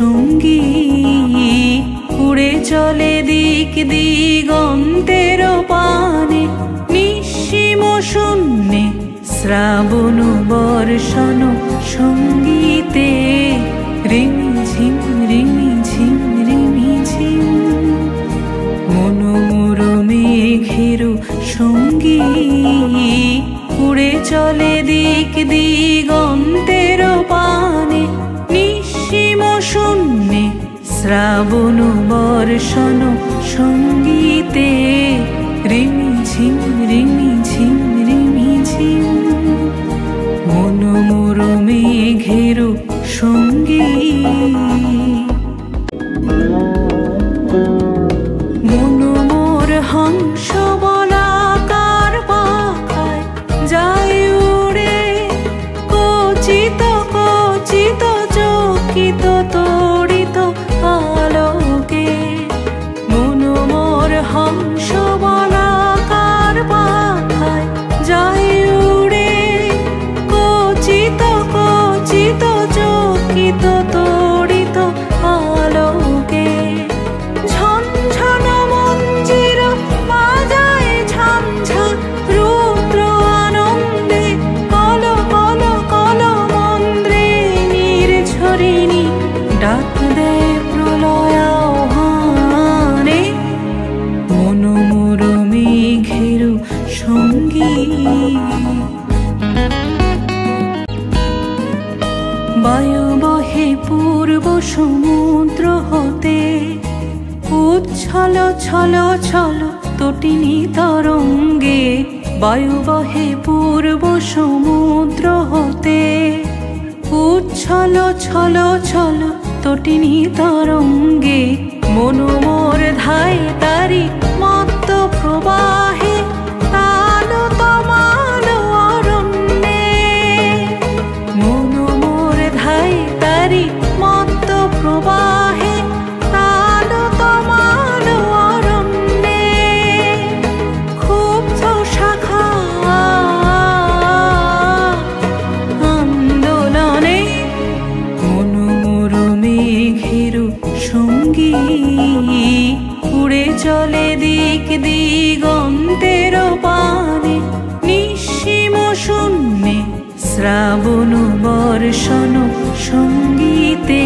সঙ্গী, উড়ে চলে দিক দিগন্তের পানে, নিঃসীম শূন্যে শ্রাবণ বর্ষণ সঙ্গীতে। রিমিঝিম রিমিঝিম রিমিঝিম, মনোমোর মেঘের সঙ্গী, উড়ে চলে দিক দিগন্তের পানে, নিঃসীম শূন্যে শ্রাবণ বর্ষণ সঙ্গীতে। রিমিঝিম রিমিঝিম রিমিঝিম, মনোমোর মেঘের সঙ্গী। মনোমোর হংস বলাকার পাখায় যায় উড়ে, কচিত কচিত চকিত তড়িত আলোকে। মনোমোর হংস বলাকার পাখায় যায় উড়ে, কচিত কচিত চকিত তড়িত আলোকে। ঝনঝন মঞ্জির বাজায় ঝাঞ্ঝা রুদ্র আনন্দে, কল কল কল মন্দ্রে নির্ঝরিণী ডাক দেয় প্রলয় আহ্বানে। মনোমোর মেঘের সঙ্গী, বায়ু বহে পূর্ব সমুদ্র হতে, উচ্ছল ছল ছল তটিনী তরঙ্গে। বায়ু বহে পূর্ব সমুদ্র হতে, উচ্ছল ছল ছল তটিনী তরঙ্গে। মনোমোর ধায় তারি মত্ত প্রবাহে, আলো তমাল অরণ্যে। মনোমোর ধায় তারি মত্ত প্রবাহে, আলো তমাল অরণ্যে। ক্ষুব্ধ শাখা আন্দোলনে, মনোমোর মেঘের সঙ্গী, উড়ে চলে দিক দিগন্তের পানে, নিঃসীম শূন্যে শ্রাবণ বর্ষণ সঙ্গীতে।